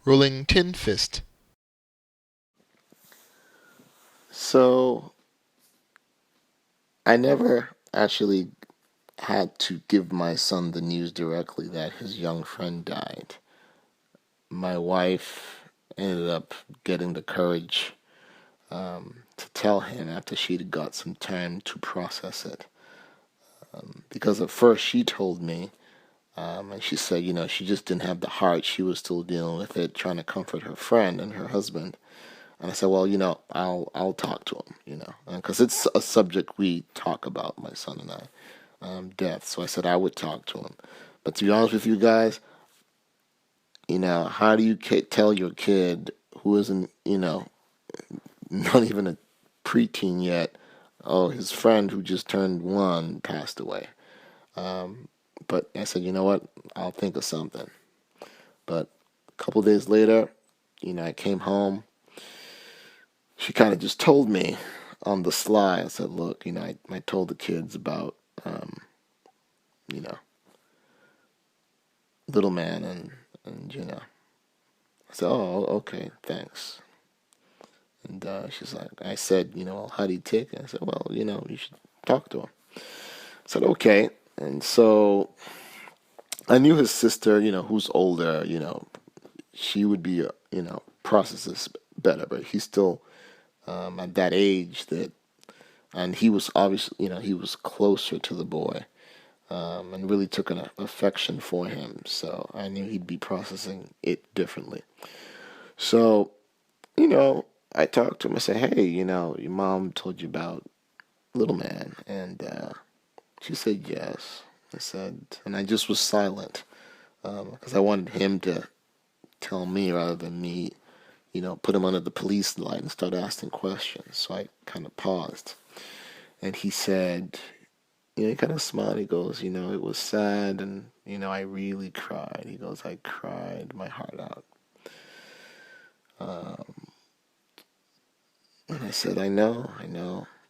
Rolling tin fist. So I never actually had to give my son the news directly that his young friend died. My wife ended up getting the courage to tell him after she'd got some time to process it. Because at first she told me, and she said, she just didn't have the heart. She was still dealing with it, trying to comfort her friend and her husband. And I said, well, I'll talk to him, because it's a subject we talk about, my son and I, death. So I said I would talk to him. But to be honest with you guys, how do you tell your kid who isn't, not even a preteen yet, oh, his friend who just turned one passed away? Um, but I said, you know what? I'll think of something. But a couple days later, I came home. She kind of just told me on the sly. I said, look, I told the kids about, you know, little man and I said, oh, okay, thanks. And she's like, I said, well, how do you take it? I said, well, you should talk to him. I said, okay. And so I knew his sister, who's older, she would be, process this better, but he's still at that age that, and he was obviously, he was closer to the boy and really took an affection for him. So I knew he'd be processing it differently. So, you know, I talked to him. I said, hey, your mom told you about little man. And she said, yes. I said, and I just was silent because I wanted him to tell me rather than me, put him under the police light and start asking questions. So I kind of paused. And he said, he kind of smiled. He goes, it was sad and, I really cried. He goes, I cried my heart out. Um, and I said, I know,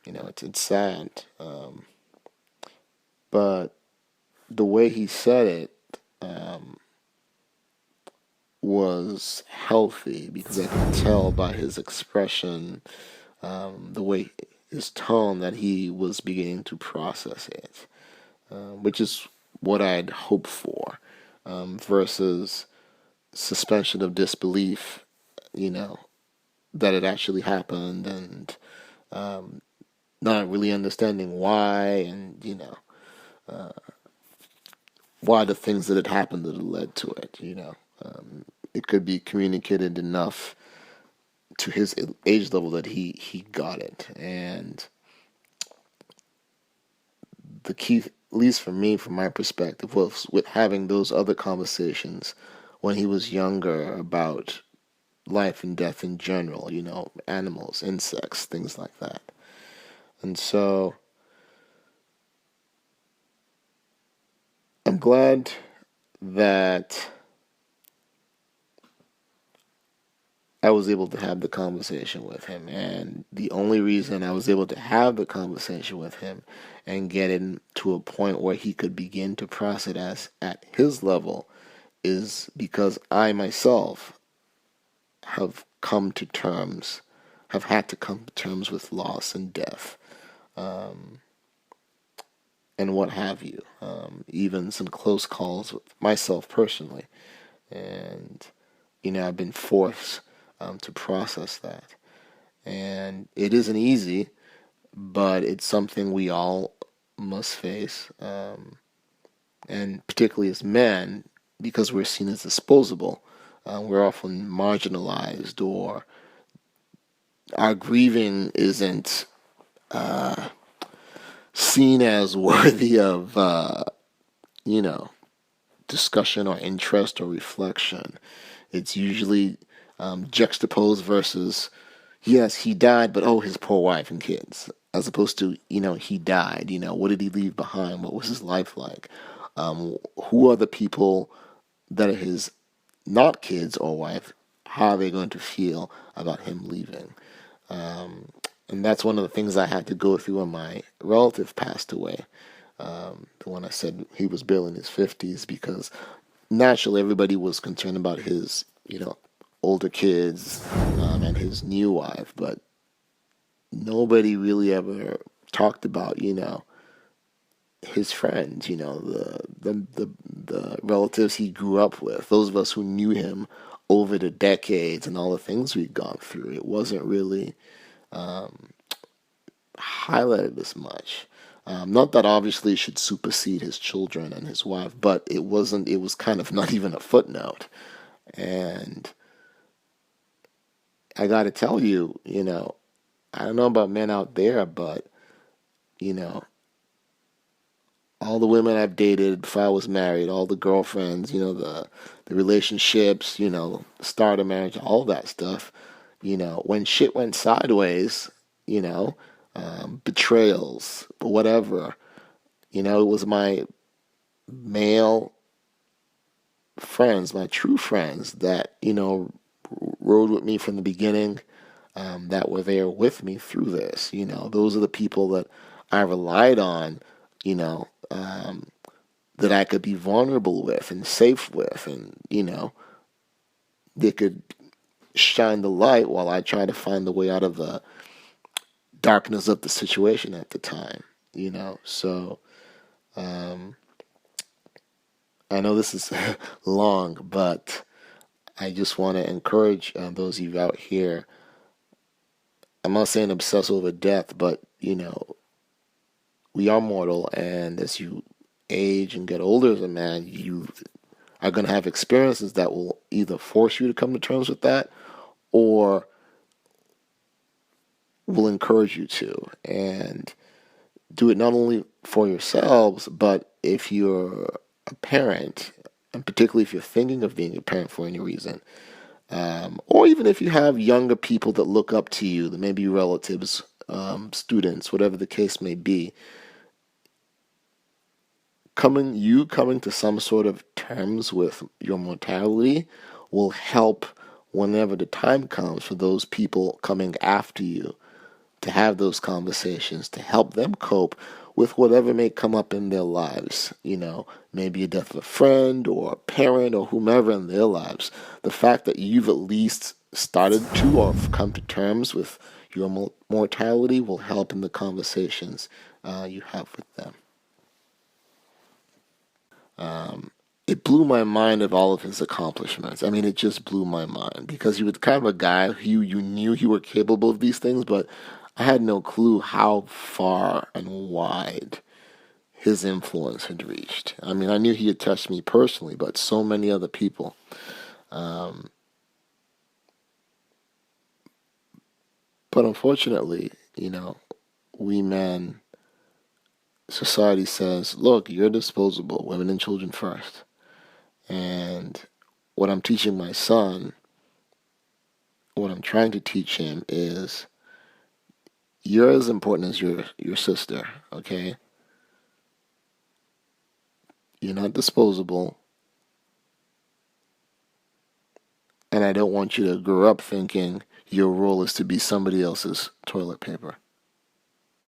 it's sad. But the way he said it um, was healthy because I could tell by his expression, the way his tone that he was beginning to process it, which is what I'd hoped for, versus suspension of disbelief, you know, that it actually happened and um, not really understanding why and, why the things that had happened that had led to it. It could be communicated enough to his age level that he got it. And the key, at least for me, from my perspective, was with having those other conversations when he was younger about life and death in general, animals, insects, things like that. And so I'm glad that I was able to have the conversation with him. And the only reason I was able to have the conversation with him and get him to a point where he could begin to process it as at his level is because I myself have come to terms, have had to come to terms with loss and death, um, and what have you. Even some close calls with myself personally. And, I've been forced to process that. And it isn't easy, but it's something we all must face. And particularly as men, because we're seen as disposable, we're often marginalized, or our grieving isn't uh, seen as worthy of, you know, discussion or interest or reflection. It's usually juxtaposed versus, yes, he died, but oh, his poor wife and kids. As opposed to, he died. What did he leave behind? What was his life like? Who are the people that are his not kids or wife? How are they going to feel about him leaving? Um, and that's one of the things I had to go through when my relative passed away. The one I said he was barely in his 50s, because naturally everybody was concerned about his, older kids, and his new wife, but nobody really ever talked about, his friends, the relatives he grew up with, those of us who knew him over the decades and all the things we'd gone through. It wasn't really highlighted as much. Not that obviously it should supersede his children and his wife, but it wasn't. It was kind of not even a footnote. And I got to tell you, I don't know about men out there, but you know, all the women I've dated before I was married, all the girlfriends, the relationships, start of marriage, all that stuff, when shit went sideways, you know, betrayals, whatever, it was my male friends, my true friends that, rode with me from the beginning, that were there with me through this. Those are the people that I relied on, that I could be vulnerable with and safe with, and, they could shine the light while I try to find the way out of the darkness of the situation at the time, So, um, I know this is long, but I just want to encourage those of you out here. I'm not saying obsess over death, but we are mortal, and as you age and get older as a man, you are going to have experiences that will either force you to come to terms with that or will encourage you to. And do it not only for yourselves, but if you're a parent, and particularly if you're thinking of being a parent for any reason, or even if you have younger people that look up to you, that may be relatives, students, whatever the case may be, coming to some sort of terms with your mortality will help whenever the time comes for those people coming after you to have those conversations, to help them cope with whatever may come up in their lives. Maybe a death of a friend or a parent or whomever in their lives. The fact that you've at least started to or come to terms with your mortality will help in the conversations you have with them. It blew my mind of all of his accomplishments. I mean, it just blew my mind because he was kind of a guy who you knew he were capable of these things, but I had no clue how far and wide his influence had reached. I mean, I knew he had touched me personally, but so many other people. Um, but unfortunately, we men, society says, look, you're disposable, women and children first. And what I'm teaching my son, what I'm trying to teach him is you're as important as your sister, okay? You're not disposable, and I don't want you to grow up thinking your role is to be somebody else's toilet paper.